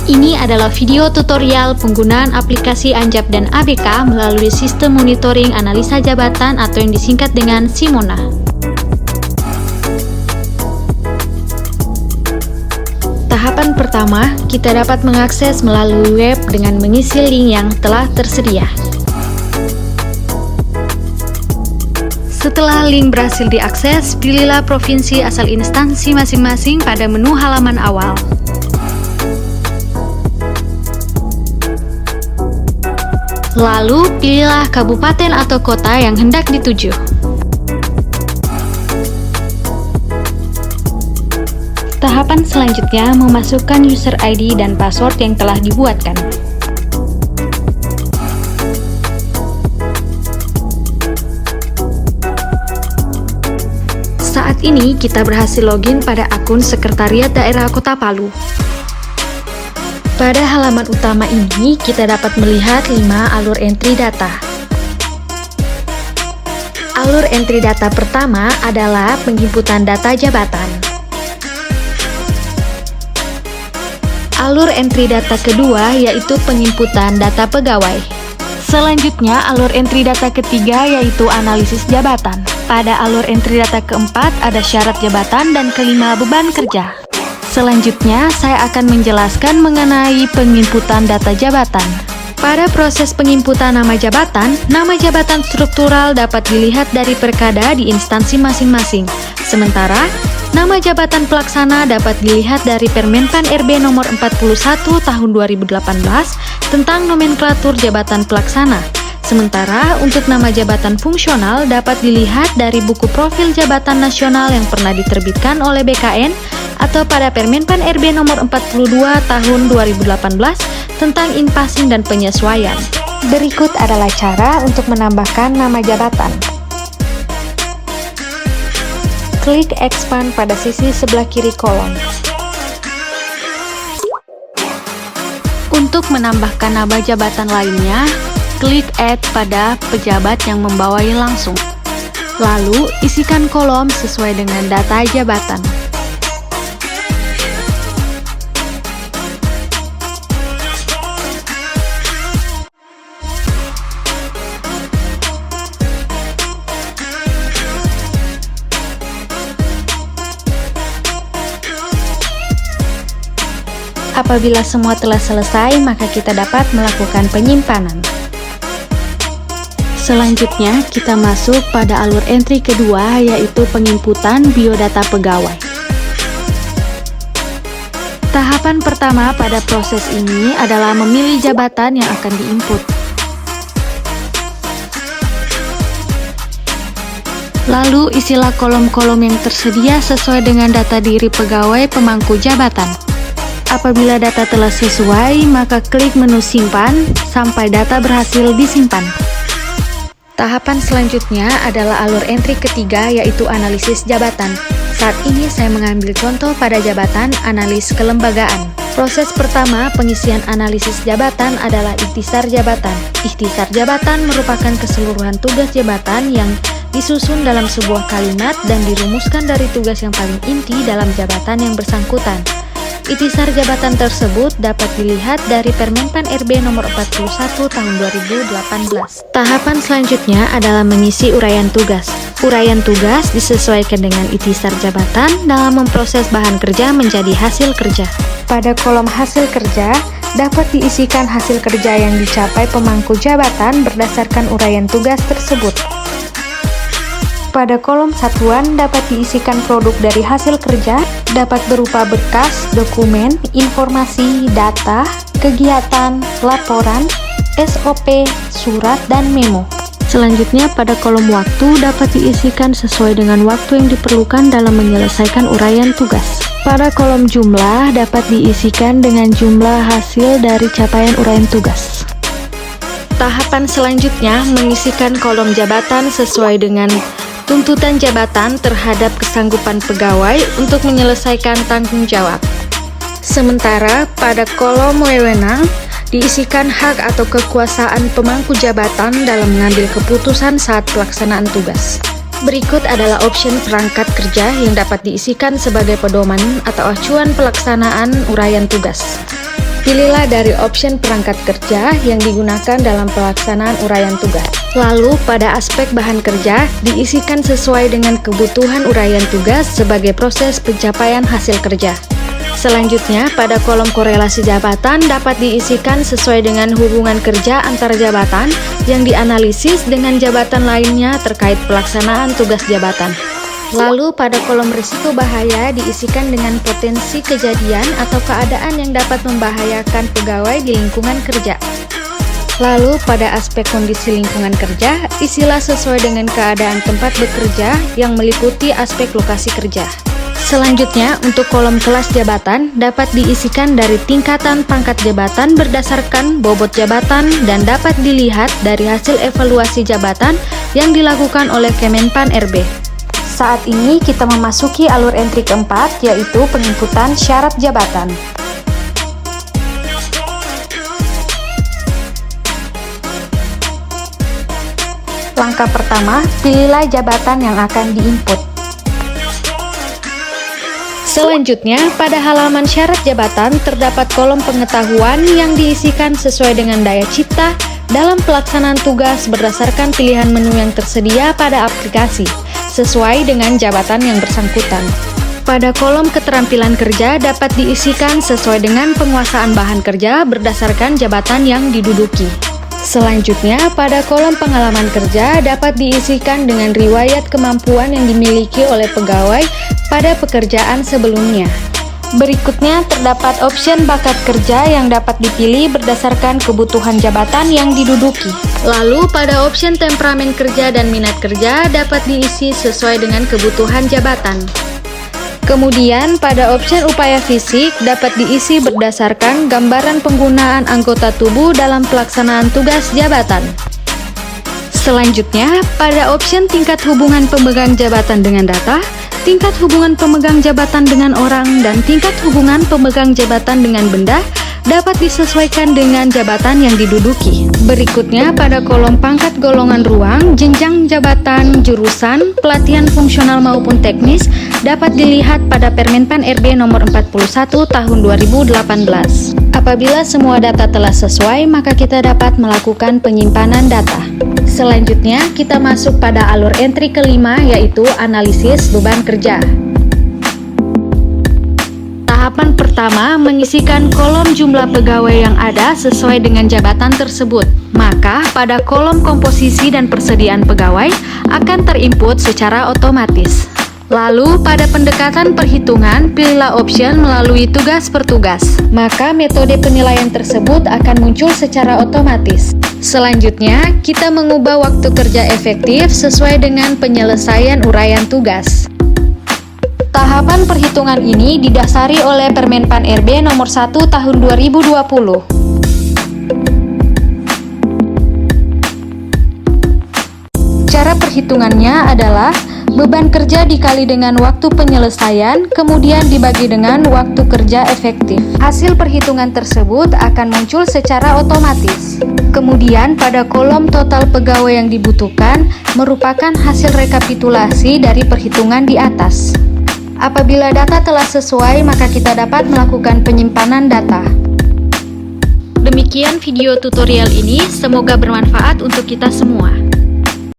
Ini adalah video tutorial penggunaan aplikasi Anjap dan ABK melalui sistem monitoring analisa jabatan atau yang disingkat dengan Simona. Tahapan pertama, kita dapat mengakses melalui web dengan mengisi link yang telah tersedia. Setelah link berhasil diakses, pilihlah provinsi asal instansi masing-masing pada menu halaman awal. Lalu, pilihlah kabupaten atau kota yang hendak dituju. Tahapan selanjutnya memasukkan user ID dan password yang telah dibuatkan. Saat ini kita berhasil login pada akun Sekretariat Daerah Kota Palu. Pada halaman utama ini, kita dapat melihat 5 alur entry data. Alur entry data pertama adalah penginputan data jabatan. Alur entry data kedua yaitu penginputan data pegawai. Selanjutnya, alur entry data ketiga yaitu analisis jabatan. Pada alur entry data keempat ada syarat jabatan dan kelima beban kerja. Selanjutnya, saya akan menjelaskan mengenai penginputan data jabatan. Pada proses penginputan nama jabatan struktural dapat dilihat dari perkada di instansi masing-masing. Sementara, nama jabatan pelaksana dapat dilihat dari Permenpan RB nomor 41 tahun 2018 tentang nomenklatur jabatan pelaksana. Sementara, untuk nama jabatan fungsional dapat dilihat dari buku profil jabatan nasional yang pernah diterbitkan oleh BKN atau pada Permenpan RB nomor 42 tahun 2018 tentang inpassing dan penyesuaian. Berikut adalah cara untuk menambahkan nama jabatan. Klik expand pada sisi sebelah kiri kolom. Untuk menambahkan nama jabatan lainnya, klik add pada pejabat yang membawai langsung. Lalu, isikan kolom sesuai dengan data jabatan. Apabila semua telah selesai, maka kita dapat melakukan penyimpanan. Selanjutnya, kita masuk pada alur entry kedua, yaitu penginputan biodata pegawai. Tahapan pertama pada proses ini adalah memilih jabatan yang akan diinput. Lalu, isilah kolom-kolom yang tersedia sesuai dengan data diri pegawai pemangku jabatan. Apabila data telah sesuai, maka klik menu simpan sampai data berhasil disimpan. Tahapan selanjutnya adalah alur entry ketiga, yaitu analisis jabatan. Saat ini saya mengambil contoh pada jabatan analis kelembagaan. Proses pertama pengisian analisis jabatan adalah ikhtisar jabatan. Ikhtisar jabatan merupakan keseluruhan tugas jabatan yang disusun dalam sebuah kalimat dan dirumuskan dari tugas yang paling inti dalam jabatan yang bersangkutan. Ikhtisar jabatan tersebut dapat dilihat dari Permenpan RB nomor 41 tahun 2018. Tahapan selanjutnya adalah mengisi uraian tugas. Uraian tugas disesuaikan dengan ikhtisar jabatan dalam memproses bahan kerja menjadi hasil kerja. Pada kolom hasil kerja, dapat diisikan hasil kerja yang dicapai pemangku jabatan berdasarkan uraian tugas tersebut. Pada kolom satuan dapat diisikan produk dari hasil kerja, dapat berupa berkas, dokumen, informasi, data, kegiatan, laporan, SOP, surat, dan memo. Selanjutnya, pada kolom waktu dapat diisikan sesuai dengan waktu yang diperlukan dalam menyelesaikan uraian tugas. Pada kolom jumlah dapat diisikan dengan jumlah hasil dari capaian uraian tugas. Tahapan selanjutnya mengisikan kolom jabatan sesuai dengan tuntutan jabatan terhadap kesanggupan pegawai untuk menyelesaikan tanggung jawab. Sementara pada kolom wewenang diisikan hak atau kekuasaan pemangku jabatan dalam mengambil keputusan saat pelaksanaan tugas. Berikut adalah opsi perangkat kerja yang dapat diisikan sebagai pedoman atau acuan pelaksanaan uraian tugas. pilihlah dari opsi perangkat kerja yang digunakan dalam pelaksanaan uraian tugas. Lalu, pada aspek bahan kerja, diisikan sesuai dengan kebutuhan uraian tugas sebagai proses pencapaian hasil kerja. Selanjutnya, pada kolom korelasi jabatan dapat diisikan sesuai dengan hubungan kerja antar jabatan yang dianalisis dengan jabatan lainnya terkait pelaksanaan tugas jabatan. Lalu, pada kolom risiko bahaya diisikan dengan potensi kejadian atau keadaan yang dapat membahayakan pegawai di lingkungan kerja. Lalu, pada aspek kondisi lingkungan kerja, isilah sesuai dengan keadaan tempat bekerja yang meliputi aspek lokasi kerja. Selanjutnya, untuk kolom kelas jabatan dapat diisikan dari tingkatan pangkat jabatan berdasarkan bobot jabatan dan dapat dilihat dari hasil evaluasi jabatan yang dilakukan oleh Kemenpan RB. Saat ini kita memasuki alur entry keempat, yaitu penginputan syarat jabatan. Langkah pertama, pilihlah jabatan yang akan diinput. Selanjutnya, pada halaman syarat jabatan terdapat kolom pengetahuan yang diisikan sesuai dengan daya cipta dalam pelaksanaan tugas berdasarkan pilihan menu yang tersedia pada aplikasi, sesuai dengan jabatan yang bersangkutan. Pada kolom keterampilan kerja dapat diisikan sesuai dengan penguasaan bahan kerja berdasarkan jabatan yang diduduki. Selanjutnya, pada kolom pengalaman kerja dapat diisikan dengan riwayat kemampuan yang dimiliki oleh pegawai pada pekerjaan sebelumnya. Berikutnya, terdapat opsi bakat kerja yang dapat dipilih berdasarkan kebutuhan jabatan yang diduduki. Lalu, pada opsi temperamen kerja dan minat kerja dapat diisi sesuai dengan kebutuhan jabatan. Kemudian, pada opsi upaya fisik dapat diisi berdasarkan gambaran penggunaan anggota tubuh dalam pelaksanaan tugas jabatan. Selanjutnya, pada opsi tingkat hubungan pemegang jabatan dengan data, tingkat hubungan pemegang jabatan dengan orang, dan tingkat hubungan pemegang jabatan dengan benda dapat disesuaikan dengan jabatan yang diduduki. Berikutnya, pada kolom pangkat golongan ruang, jenjang jabatan, jurusan, pelatihan fungsional maupun teknis dapat dilihat pada Permenpan RB nomor 41 tahun 2018. Apabila semua data telah sesuai, maka kita dapat melakukan penyimpanan data. Selanjutnya, kita masuk pada alur entry kelima, yaitu analisis beban kerja. Tahapan pertama, mengisikan kolom jumlah pegawai yang ada sesuai dengan jabatan tersebut. Maka, pada kolom komposisi dan persediaan pegawai akan terinput secara otomatis. Lalu, pada pendekatan perhitungan, pilihlah opsi melalui tugas per tugas. Maka, metode penilaian tersebut akan muncul secara otomatis. Selanjutnya, kita mengubah waktu kerja efektif sesuai dengan penyelesaian uraian tugas. Tahapan perhitungan ini didasari oleh Permenpan RB nomor 1 tahun 2020. Cara perhitungannya adalah beban kerja dikali dengan waktu penyelesaian, kemudian dibagi dengan waktu kerja efektif. Hasil perhitungan tersebut akan muncul secara otomatis. Kemudian pada kolom total pegawai yang dibutuhkan merupakan hasil rekapitulasi dari perhitungan di atas. Apabila data telah sesuai, maka kita dapat melakukan penyimpanan data. Demikian video tutorial ini, semoga bermanfaat untuk kita semua.